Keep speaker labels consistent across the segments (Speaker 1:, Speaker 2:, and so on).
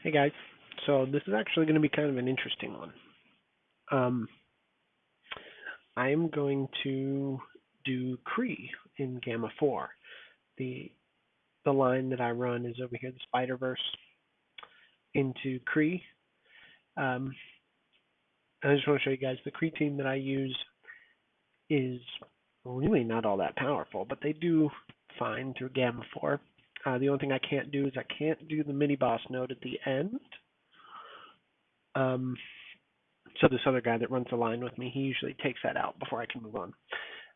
Speaker 1: Hey guys, so this is actually going to be kind of an interesting one. Um, I'm going to do Kree in Gamma 4. The the line that I run is over here, the Spider Verse into Kree. Um, I just want to show you guys the Kree team that I use is really not all that powerful, but they do fine through Gamma 4. The only thing I can't do is I can't do the mini boss node at the end. Um, so this other guy that runs the line with me, he usually takes that out before I can move on.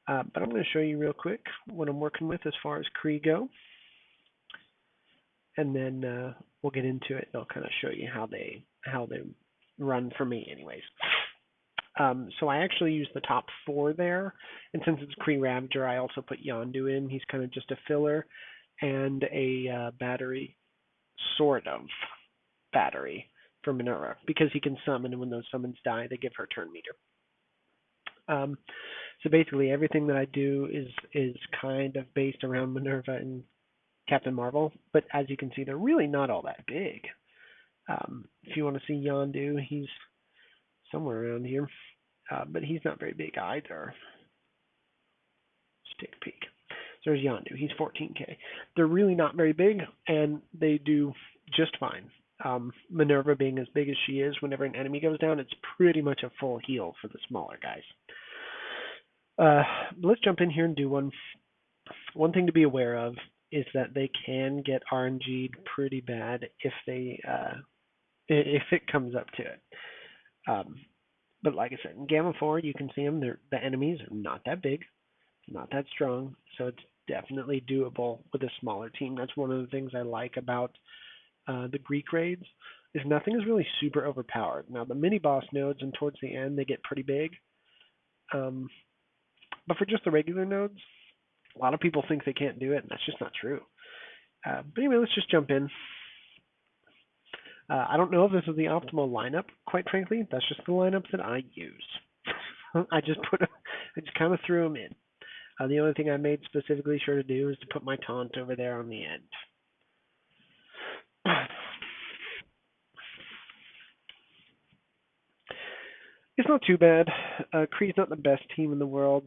Speaker 1: But I'm going to show you real quick what I'm working with as far as Kree go, and then we'll get into it. I'll kind of show you how they run for me, anyways. So I actually use the top four there, and since it's Kree Ravager, I also put Yondu in. He's kind of just a filler and a battery, sort of battery for Minerva, because he can summon, and when those summons die, they give her turn meter. So basically, everything that I do is kind of based around Minerva and Captain Marvel, but as you can see, they're really not all that big. If you want to see Yondu, he's somewhere around here, but he's not very big either. Let's take a peek. So there's Yondu. He's 14k. They're really not very big, and they do just fine. Minerva being as big as she is, whenever an enemy goes down, it's pretty much a full heal for the smaller guys. Let's jump in here and do one. One thing to be aware of is that they can get RNG'd pretty bad if it comes up to it. But like I said, in Gamma 4, you can see them. The enemies are not that big, not that strong, so it's definitely doable with a smaller team. That's one of the things I like about the Greek raids, is nothing is really super overpowered. Now, the mini-boss nodes and towards the end, they get pretty big. But for just the regular nodes, a lot of people think they can't do it, and that's just not true. But anyway, let's just jump in. I don't know if this is the optimal lineup, quite frankly. That's just the lineup that I use. I just kind of threw them in. The only thing I made specifically sure to do is to put my taunt over there on the end. It's not too bad. Kree's not the best team in the world.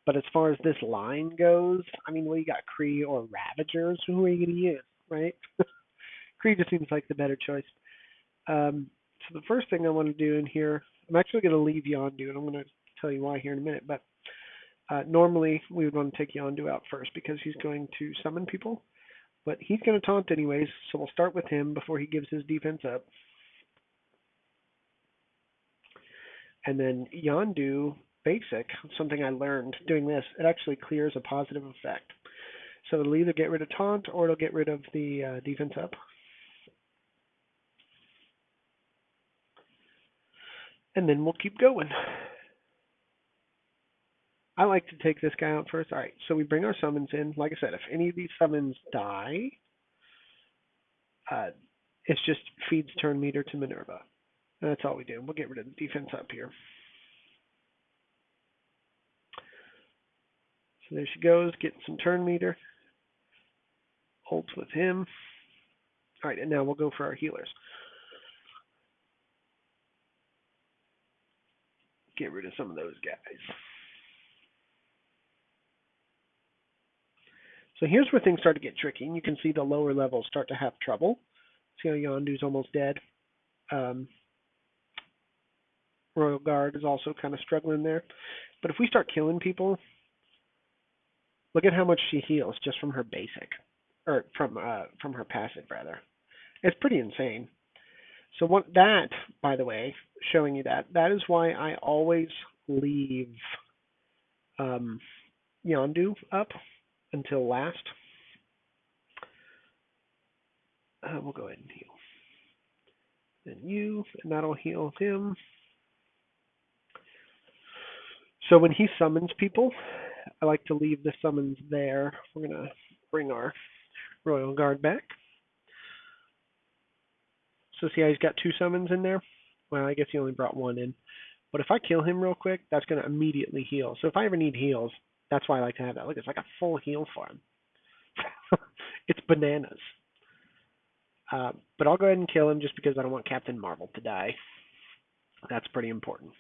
Speaker 1: But as far as this line goes, I mean, well, you got Kree or Ravagers. Who are you going to use, right? Kree just seems like the better choice. So the first thing I want to do in here, I'm actually going to leave Yondu, and I'm going to tell you why here in a minute. But normally we would want to take Yondu out first because he's going to summon people. But he's going to taunt anyways, so we'll start with him before he gives his defense up. And then Yondu Basic, something I learned doing this, it actually clears a positive effect. So it'll either get rid of taunt or it'll get rid of the defense up. And then we'll keep going. I like to take this guy out first. All right, so we bring our summons in. Like I said, if any of these summons die, it just feeds turn meter to Minerva. And that's all we do. We'll get rid of the defense up here. So there she goes, getting some turn meter. Holds with him. All right, and now we'll go for our healers. Get rid of some of those guys. So here's where things start to get tricky. And you can see the lower levels start to have trouble. See how Yondu's almost dead. Royal Guard is also kind of struggling there. But if we start killing people, look at how much she heals just from her basic, or from her passive rather. It's pretty insane. So that, by the way, showing you that is why I always leave Yondu up until last. We'll go ahead and heal. Then you, and that'll heal him. So when he summons people, I like to leave the summons there. We're going to bring our Royal Guard back. So see how he's got two summons in there? Well, I guess he only brought one in. But if I kill him real quick, that's going to immediately heal. So if I ever need heals, that's why I like to have that. Look, it's like a full heal for him. It's bananas. But I'll go ahead and kill him just because I don't want Captain Marvel to die. That's pretty important.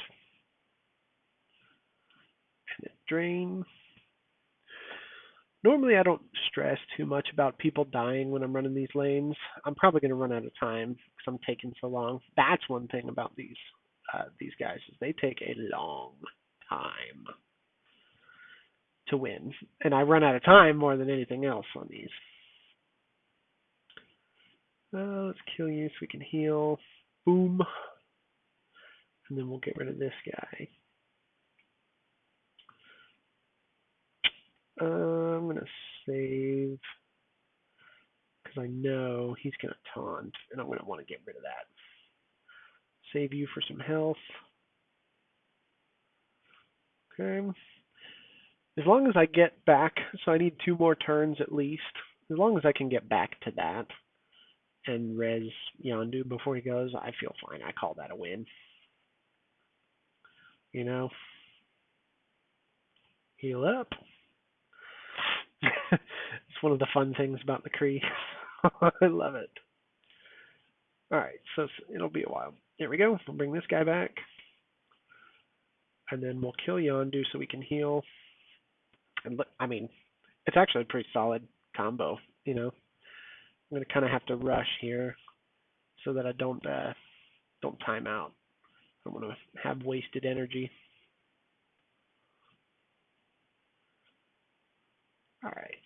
Speaker 1: Drain. Normally I don't stress too much about people dying when I'm running these lanes. I'm probably going to run out of time because I'm taking so long. That's one thing about these guys is they take a long time to win, and I run out of time more than anything else on these. Let's kill you so we can heal. Boom. And then we'll get rid of this guy. I'm going to save because I know he's going to taunt, and I'm going to want to get rid of that. Save you for some health. Okay. As long as I get back, so I need 2 more turns at least. As long as I can get back to that and res Yondu before he goes, I feel fine. I call that a win. You know? Heal up. It's one of the fun things about the Kree. I love it. Alright, so it'll be a while. There we go. We'll bring this guy back. And then we'll kill Yondu so we can heal. And look, I mean, it's actually a pretty solid combo, you know. I'm going to kind of have to rush here so that I don't time out. I don't want to have wasted energy. All right.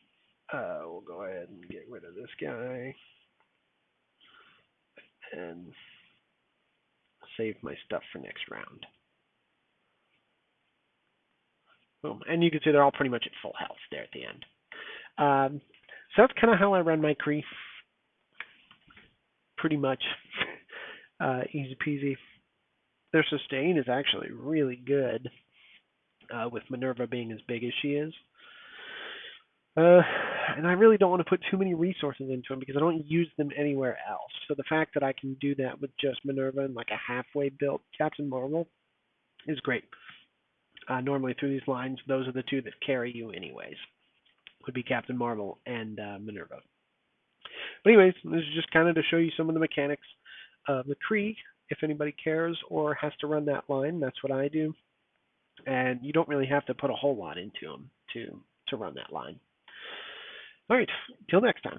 Speaker 1: We'll go ahead and get rid of this guy and save my stuff for next round. Boom. And you can see they're all pretty much at full health there at the end. So that's kind of how I run my Kree. Pretty much easy peasy. Their sustain is actually really good with Minerva being as big as she is. And I really don't want to put too many resources into them because I don't use them anywhere else. So the fact that I can do that with just Minerva and like a halfway built Captain Marvel is great. Normally through these lines, those are the 2 that carry you anyways. Would be Captain Marvel and Minerva. But anyways, this is just kind of to show you some of the mechanics of the Kree. If anybody cares or has to run that line, that's what I do. And you don't really have to put a whole lot into them to run that line. All right, till next time.